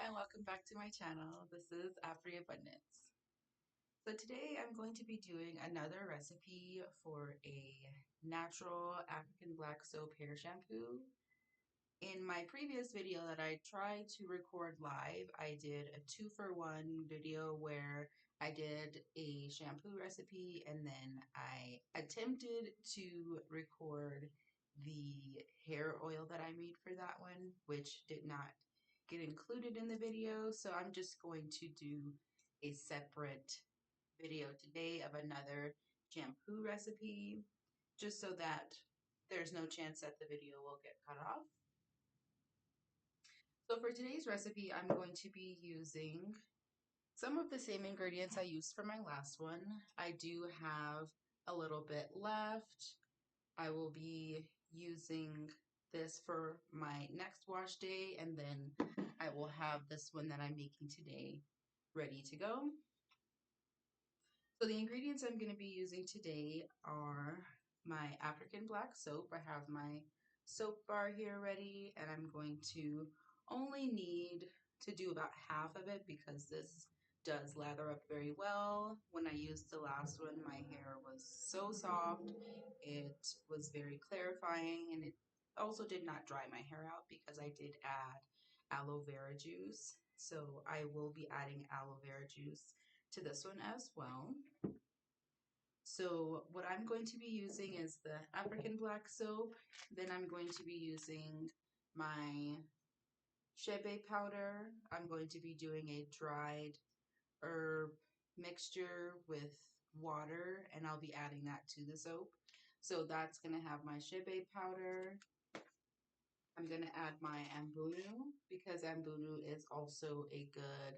and welcome back to my channel. This is Afri Abundance. So today I'm going to be doing another recipe for a natural African black soap hair shampoo. In my previous video that I tried to record live, I did a 2-for-1 video where I did a shampoo recipe and then I attempted to record the hair oil that I made for that one, which did not get included in the video. So I'm just going to do a separate video today of another shampoo recipe, just so that there's no chance that the video will get cut off. So for today's recipe, I'm going to be using some of the same ingredients I used for my last one. I do have a little bit left. I will be using this for my next wash day, and then I will have this one that I'm making today ready to go. So the ingredients I'm going to be using today are my African black soap. I have my soap bar here ready, and I'm going to only need to do about half of it because this does lather up very well. When I used the last one, my hair was so soft. It was very clarifying, and it also did not dry my hair out because I did add aloe vera juice. So I will be adding aloe vera juice to this one as well. So what I'm going to be using is the African black soap. Then I'm going to be using my chebe powder. I'm going to be doing a dried herb mixture with water, and I'll be adding that to the soap. So that's going to have my chebe powder. I'm going to add my Ambunu because Ambunu is also a good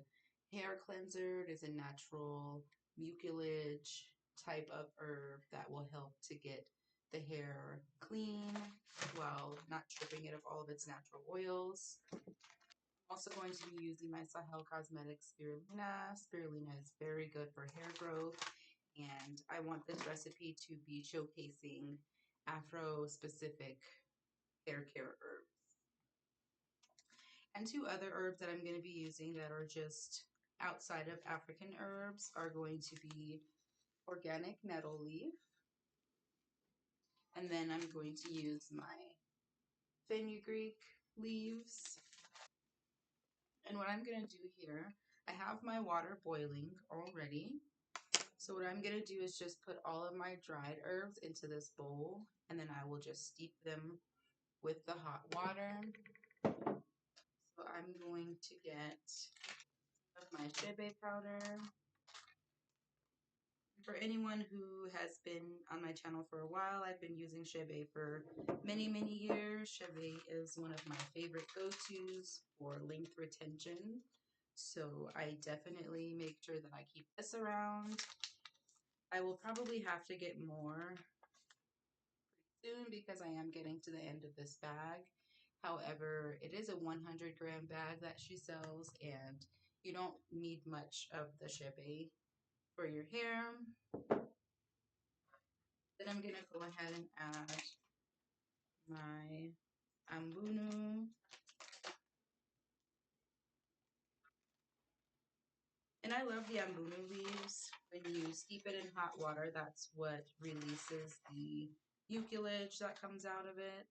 hair cleanser. It is a natural mucilage type of herb that will help to get the hair clean while not stripping it of all of its natural oils. I'm also going to be using my Sahel Cosmetics spirulina. Spirulina is very good for hair growth, and I want this recipe to be showcasing Afro-specific hair care herbs. And two other herbs that I'm going to be using that are just outside of African herbs are going to be organic nettle leaf. And then I'm going to use my fenugreek leaves. And what I'm going to do here, I have my water boiling already. So what I'm going to do is just put all of my dried herbs into this bowl, and then I will just steep them with the hot water. So I'm going to get my chebe powder. For anyone who has been on my channel for a while, I've been using chebe for many, many years. Chebe is one of my favorite go-tos for length retention. So I definitely make sure that I keep this around. I will probably have to get more pretty soon because I am getting to the end of this bag. However, it is a 100-gram bag that she sells, and you don't need much of the chebe for your hair. Then I'm gonna go ahead and add my Ambunu. And I love the Ambunu leaves. When you steep it in hot water, that's what releases the mucilage that comes out of it.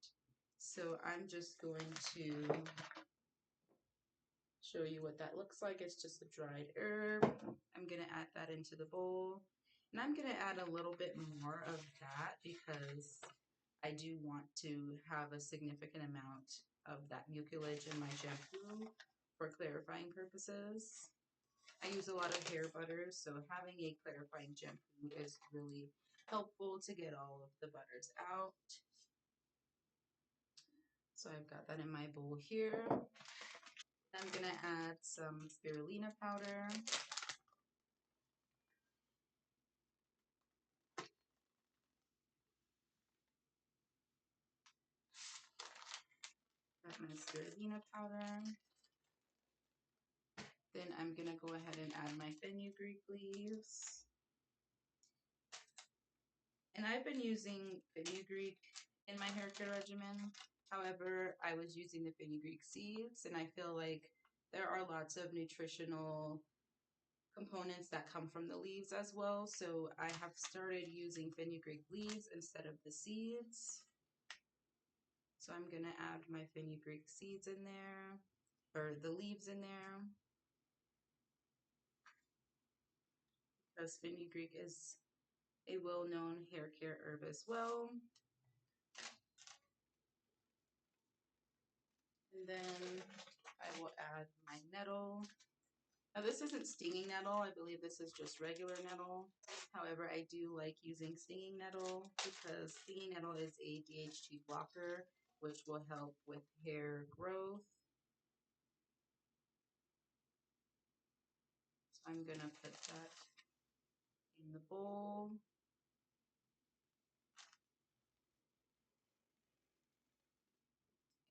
So I'm just going to show you what that looks like. It's just a dried herb. I'm gonna add that into the bowl. And I'm gonna add a little bit more of that because I do want to have a significant amount of that mucilage in my shampoo for clarifying purposes. I use a lot of hair butters, so having a clarifying shampoo is really helpful to get all of the butters out. So I've got that in my bowl here. I'm going to add some spirulina powder. Got my spirulina powder. Then I'm going to go ahead and add my fenugreek leaves. And I've been using fenugreek in my hair care regimen. However, I was using the fenugreek seeds, and I feel like There are lots of nutritional components that come from the leaves as well. So I have started using fenugreek leaves instead of the seeds. So I'm gonna add my fenugreek seeds in there, or the leaves in there, because fenugreek is a well-known hair care herb as well. And then I will add my nettle. Now this isn't stinging nettle, I believe this is just regular nettle. However, I do like using stinging nettle because stinging nettle is a DHT blocker, which will help with hair growth. So I'm gonna put that in the bowl.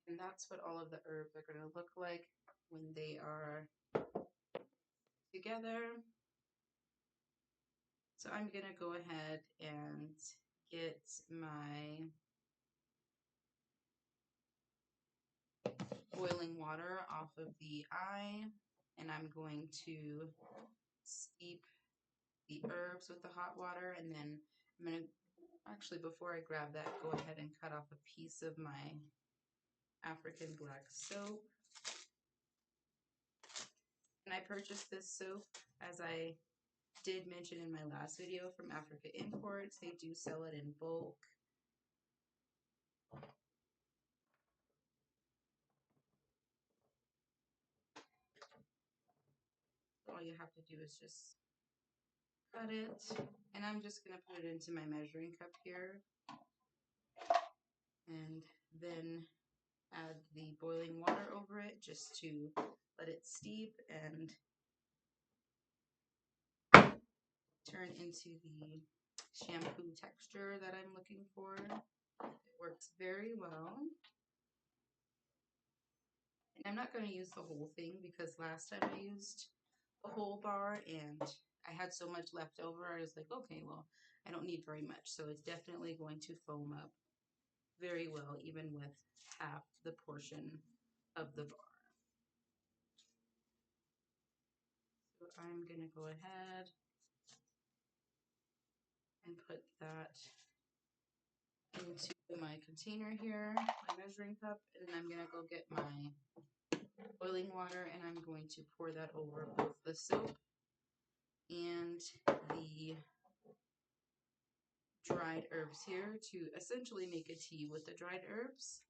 And that's what all of the herbs are gonna look like when they are together. So I'm gonna go ahead and get my boiling water off of the eye, and I'm going to steep the herbs with the hot water, and then I'm gonna, actually before I grab that, go ahead and cut off a piece of my African black soap. And I purchased this soap, as I did mention in my last video, from Africa Imports. They do sell it in bulk. All you have to do is just cut it, and I'm just going to put it into my measuring cup here, and then add the boiling water over it just to let it steep and turn into the shampoo texture that I'm looking for. It works very well. And I'm not going to use the whole thing because last time I used the whole bar and I had so much left over. I was like, okay, well, I don't need very much. So it's definitely going to foam up very well, even with half the portion of the bar. So I'm going to go ahead and put that into my container here, my measuring cup, and then I'm going to go get my boiling water, and I'm going to pour that over both the soap and the dried herbs here to essentially make a tea with the dried herbs.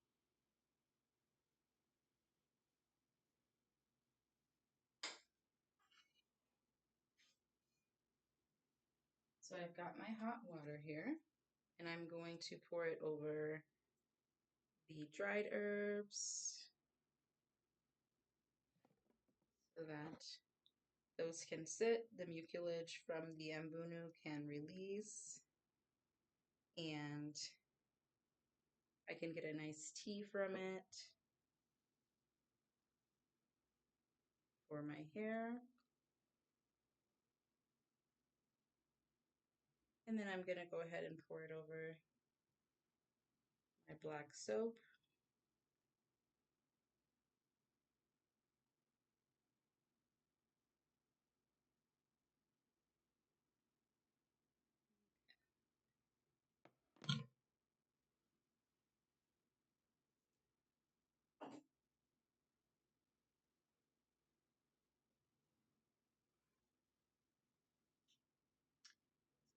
So I've got my hot water here, and I'm going to pour it over the dried herbs so that those can sit, the mucilage from the Ambunu can release, and I can get a nice tea from it for my hair. And then I'm going to go ahead and pour it over my black soap.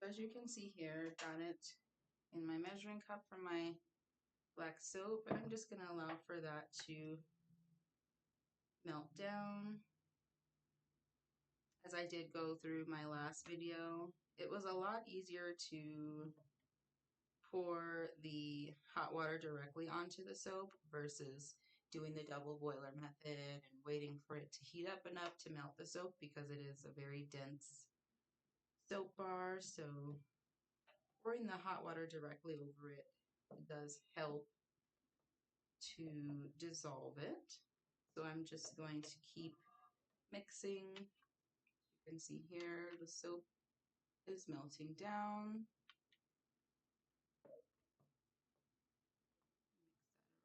So as you can see here, got it in my measuring cup for my black soap, and I'm just going to allow for that to melt down. As I did go through my last video, it was a lot easier to pour the hot water directly onto the soap versus doing the double boiler method and waiting for it to heat up enough to melt the soap, because it is a very dense soap bar. So pouring the hot water directly over it does help to dissolve it. So I'm just going to keep mixing. You can see here the soap is melting down. Mix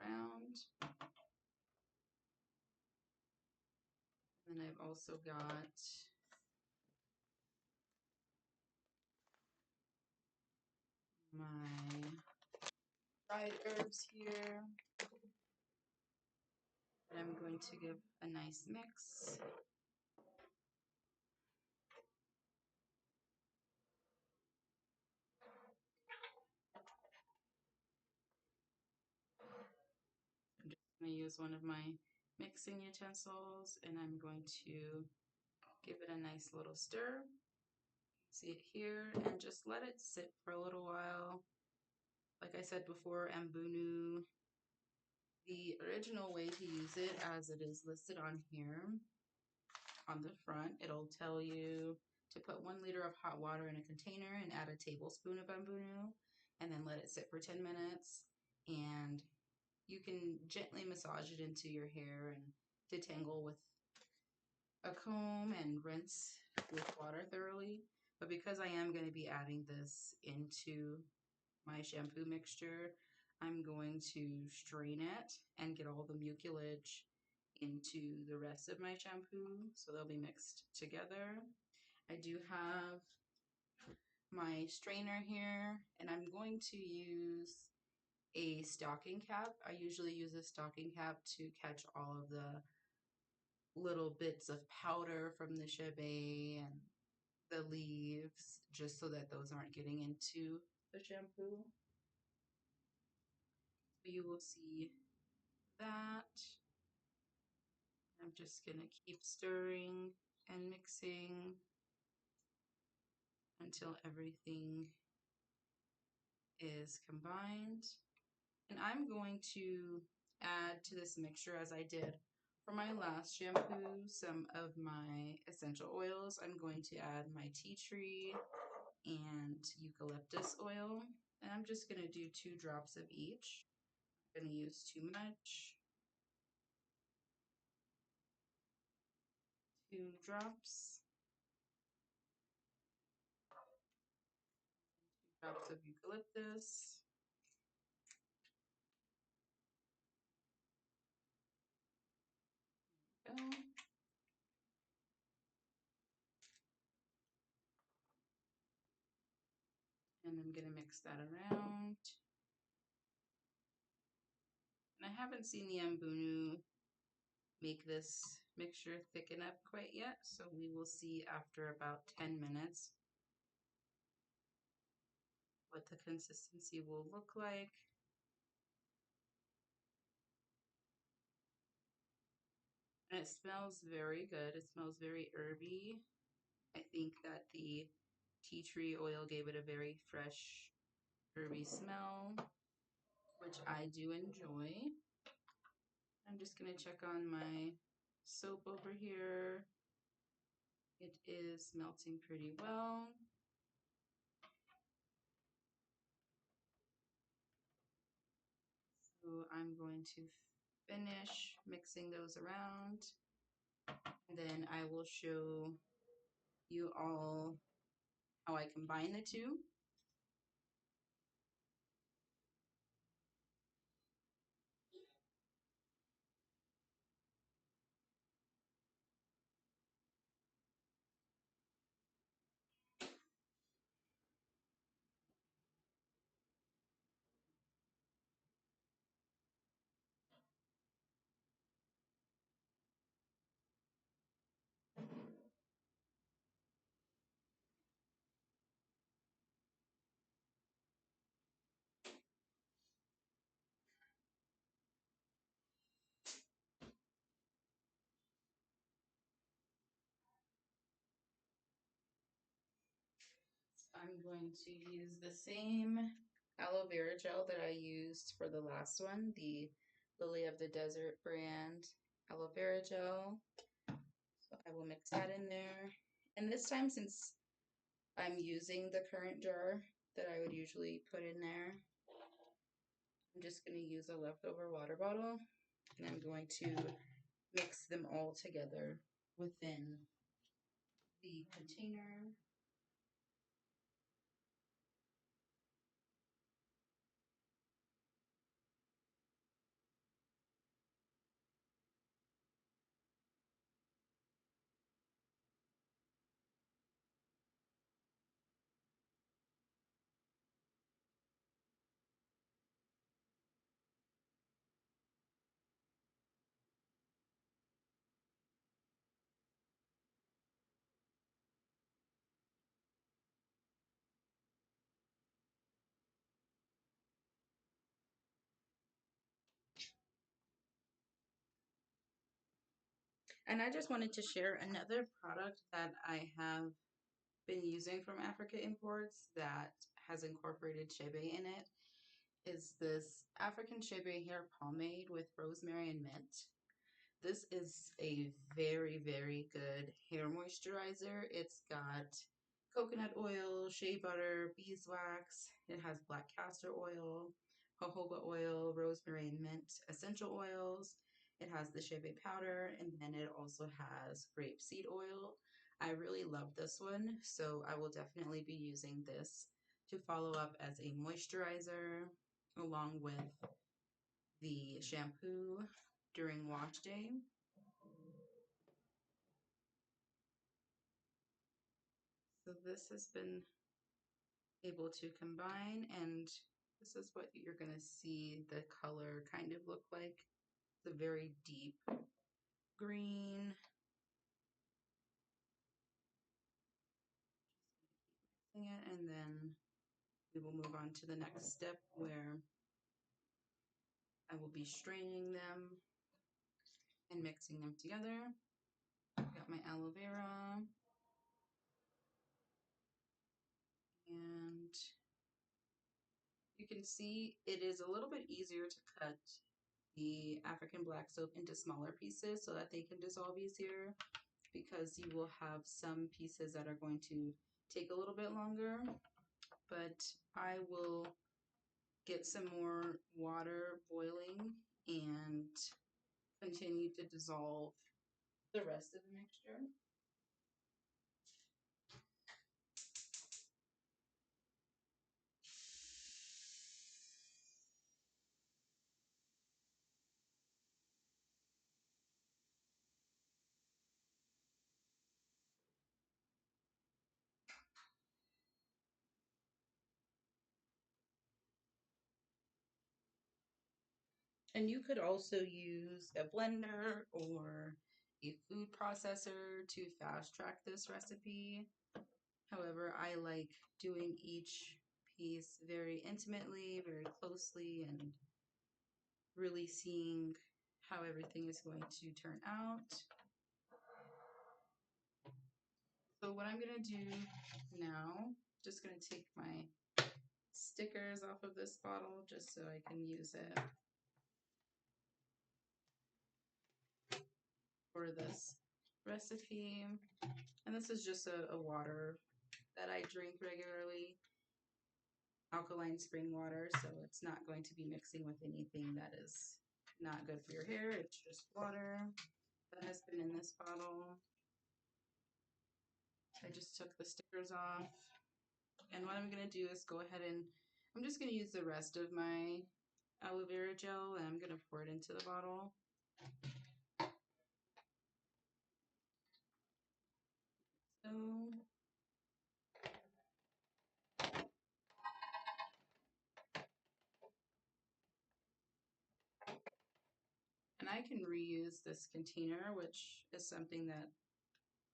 that around. And I've also got my dried herbs here. And I'm going to give a nice mix. I'm just going to use one of my mixing utensils and I'm going to give it a nice little stir. See it here, and just let it sit for a little while. Like I said before, Ambunu, the original way to use it as it is listed on here on the front, it'll tell you to put 1 liter of hot water in a container and add a tablespoon of Ambunu and then let it sit for 10 minutes. And you can gently massage it into your hair and detangle with a comb and rinse with water thoroughly. But because I am going to be adding this into my shampoo mixture, I'm going to strain it and get all the mucilage into the rest of my shampoo so they'll be mixed together. I do have my strainer here and I'm going to use a stocking cap. I usually use a stocking cap to catch all of the little bits of powder from the chebe and the leaves, just so that those aren't getting into the shampoo. So you will see that. I'm just gonna keep stirring and mixing until everything is combined. And I'm going to add to this mixture, as I did for my last shampoo, some of my essential oils. I'm going to add my tea tree and eucalyptus oil. And I'm just going to do 2 drops of each. I'm going to use too much. 2 drops. 2 drops of eucalyptus. There we go. And I'm going to mix that around. And I haven't seen the Ambunu make this mixture thicken up quite yet, so we will see after about 10 minutes what the consistency will look like. And it smells very good. It smells very herby. I think that the tea tree oil gave it a very fresh, herby smell, which I do enjoy. I'm just going to check on my soap over here. It is melting pretty well. So I'm going to finish mixing those around, and then I will show you all how I combine the two. I'm going to use the same aloe vera gel that I used for the last one, the Lily of the Desert brand aloe vera gel. So I will mix that in there. And this time, since I'm using the current jar that I would usually put in there, I'm just going to use a leftover water bottle, and I'm going to mix them all together within the container. And I just wanted to share another product that I have been using from Africa Imports that has incorporated chebe in it. Is this African chebe hair pomade with rosemary and mint. This is a very, very good hair moisturizer. It's got coconut oil, shea butter, beeswax. It has black castor oil, jojoba oil, rosemary and mint essential oils. It has the chebe powder, and then it also has grapeseed oil. I really love this one, so I will definitely be using this to follow up as a moisturizer along with the shampoo during wash day. So this has been able to combine, and this is what you're going to see the color kind of look like. It's a very deep green. Mixing it, and then we will move on to the next step where I will be straining them and mixing them together. I've got my aloe vera, and you can see it is a little bit easier to cut the African black soap into smaller pieces so that they can dissolve easier, because you will have some pieces that are going to take a little bit longer. But I will get some more water boiling and continue to dissolve the rest of the mixture. And you could also use a blender or a food processor to fast track this recipe. However, I like doing each piece very intimately, very closely, and really seeing how everything is going to turn out. So what I'm going to do now, just going to take my stickers off of this bottle just so I can use it for this recipe. And this is just a water that I drink regularly, alkaline spring water, so it's not going to be mixing with anything that is not good for your hair. It's just water that has been in this bottle. I just took the stickers off. And what I'm going to do is go ahead and I'm just going to use the rest of my aloe vera gel, and I'm going to pour it into the bottle. So, and I can reuse this container, which is something that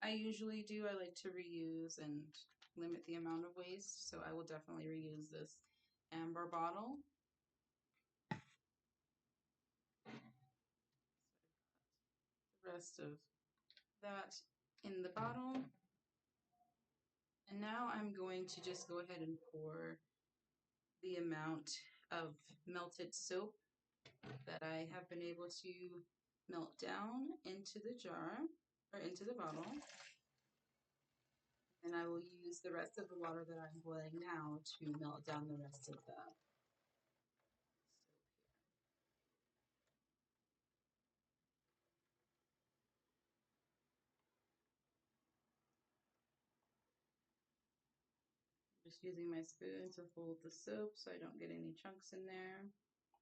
I usually do. I like to reuse and limit the amount of waste, so I will definitely reuse this amber bottle. The rest of that in the bottle. And now I'm going to just go ahead and pour the amount of melted soap that I have been able to melt down into the jar or into the bottle. And I will use the rest of the water that I'm boiling now to melt down the rest of the soap here. Just using my spoon to hold the soap so I don't get any chunks in there.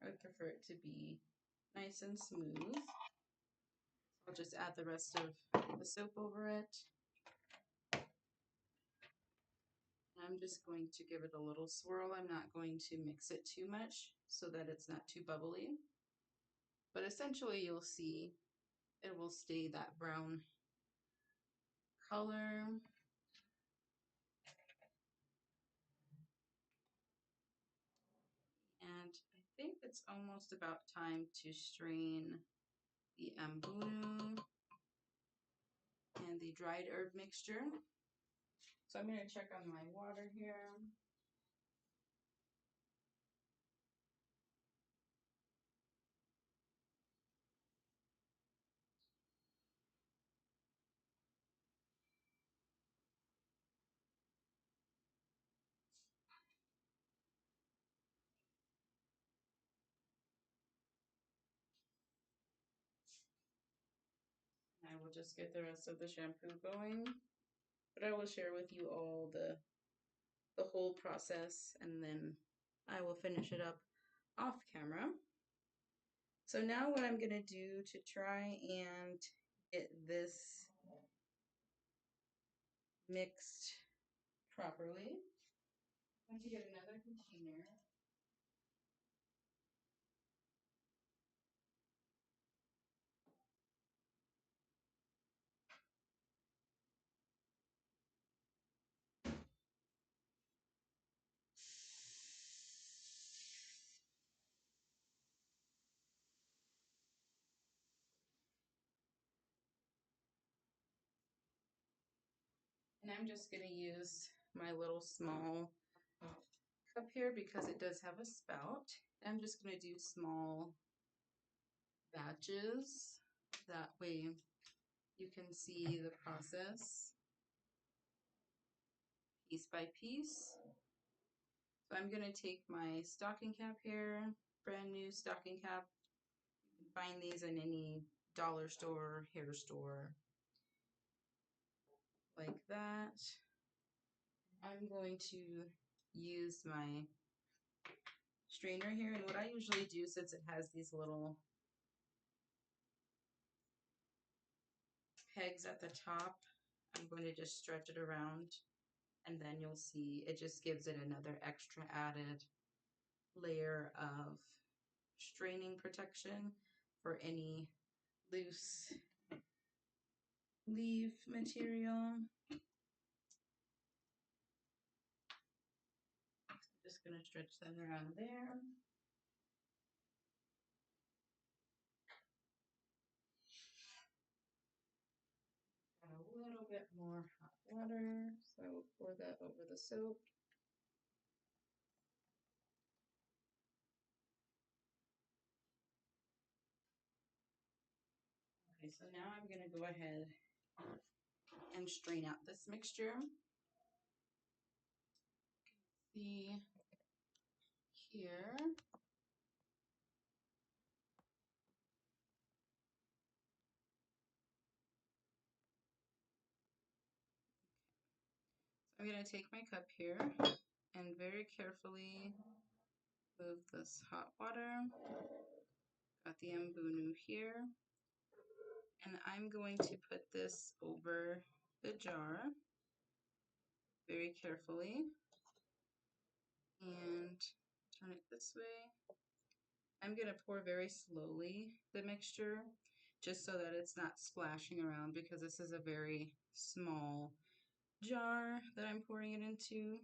I would prefer it to be nice and smooth. I'll just add the rest of the soap over it. I'm just going to give it a little swirl. I'm not going to mix it too much so that it's not too bubbly. But essentially you'll see it will stay that brown color. And I think it's almost about time to strain the Ambunu dried herb mixture. So I'm going to check on my water here. I will just get the rest of the shampoo going, but I will share with you all the whole process, and then I will finish it up off camera. So now what I'm going to do to try and get this mixed properly, I'm going to get another container. And I'm just going to use my little small cup here because it does have a spout. I'm just going to do small batches. That way you can see the process piece by piece. So I'm going to take my stocking cap here, brand new stocking cap. You can find these in any dollar store, hair store, like that. I'm going to use my strainer here, and what I usually do, since it has these little pegs at the top, I'm going to just stretch it around, and then you'll see it just gives it another extra added layer of straining protection for any loose leaf material. I'm just going to stretch that around there. Got a little bit more hot water, so I will pour that over the soap. Okay, so now I'm going to go ahead and strain out this mixture. See here. I'm going to take my cup here and very carefully move this hot water. Got the Ambunu here. And I'm going to put this over the jar very carefully and turn it this way. I'm going to pour very slowly the mixture just so that it's not splashing around, because this is a very small jar that I'm pouring it into.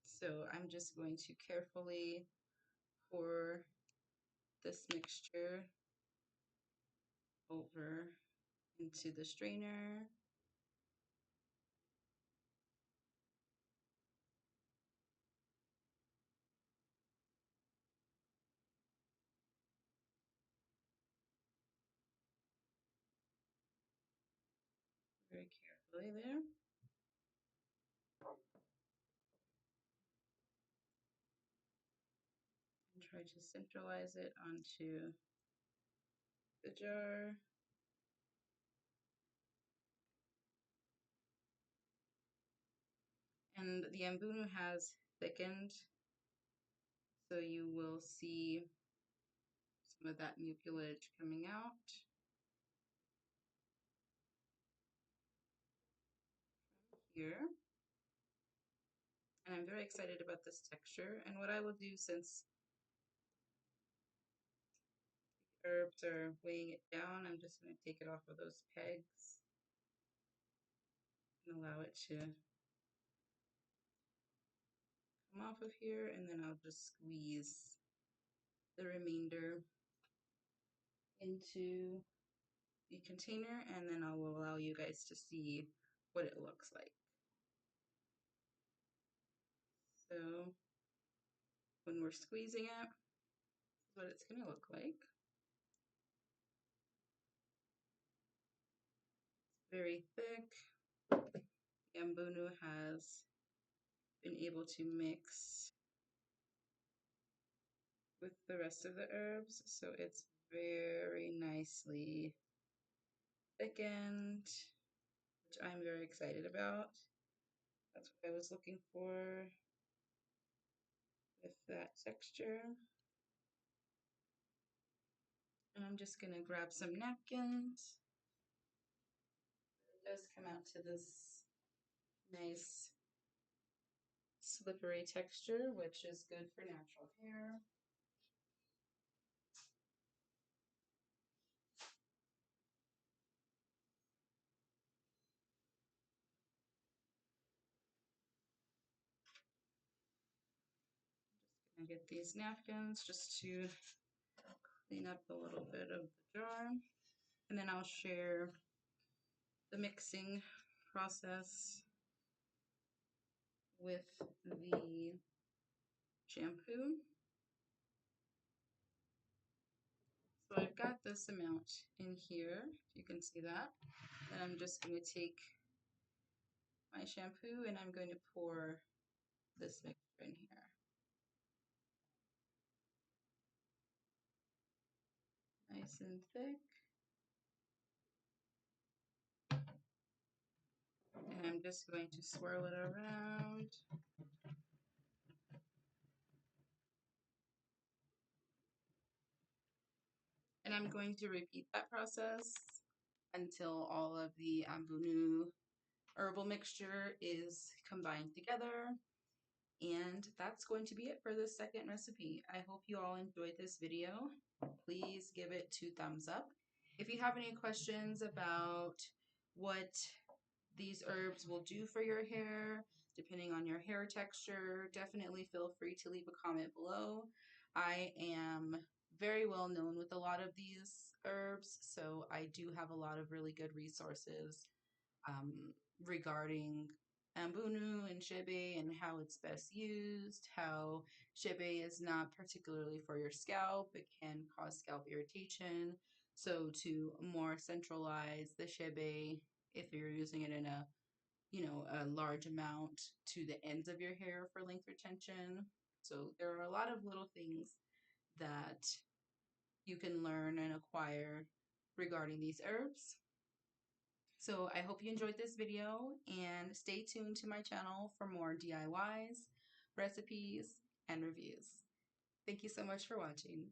So I'm just going to carefully pour this mixture over into the strainer. Very carefully there. And try to centralize it onto the jar. And the Ambunu has thickened, so you will see some of that mucilage coming out from here. And I'm very excited about this texture. And what I will do, since the herbs are weighing it down, I'm just going to take it off of those pegs and allow it to come off of here, and then I'll just squeeze the remainder into the container, and then I will allow you guys to see what it looks like. So when we're squeezing it, this is what it's going to look like. Very thick. Ambunu has been able to mix with the rest of the herbs, so it's very nicely thickened, which I'm very excited about. That's what I was looking for with that texture. And I'm just gonna grab some napkins. It does come out to this nice slippery texture, which is good for natural hair. Just gonna get these napkins just to clean up a little bit of the jar. And then I'll share the mixing process with the shampoo. So I've got this amount in here, if you can see that. And I'm just going to take my shampoo and I'm going to pour this mixture in here. Nice and thick. And I'm just going to swirl it around. And I'm going to repeat that process until all of the Ambunu herbal mixture is combined together. And that's going to be it for this second recipe. I hope you all enjoyed this video. Please give it 2 thumbs up. If you have any questions about what these herbs will do for your hair, depending on your hair texture, definitely feel free to leave a comment below. I am very well known with a lot of these herbs, so I do have a lot of really good resources regarding Ambunu and chebe and how it's best used, how chebe is not particularly for your scalp, it can cause scalp irritation. So to more centralize the chebe, if you're using it in a a large amount to the ends of your hair for length retention. So there are a lot of little things that you can learn and acquire regarding these herbs. So I hope you enjoyed this video and stay tuned to my channel for more DIYs, recipes, and reviews. Thank you so much for watching.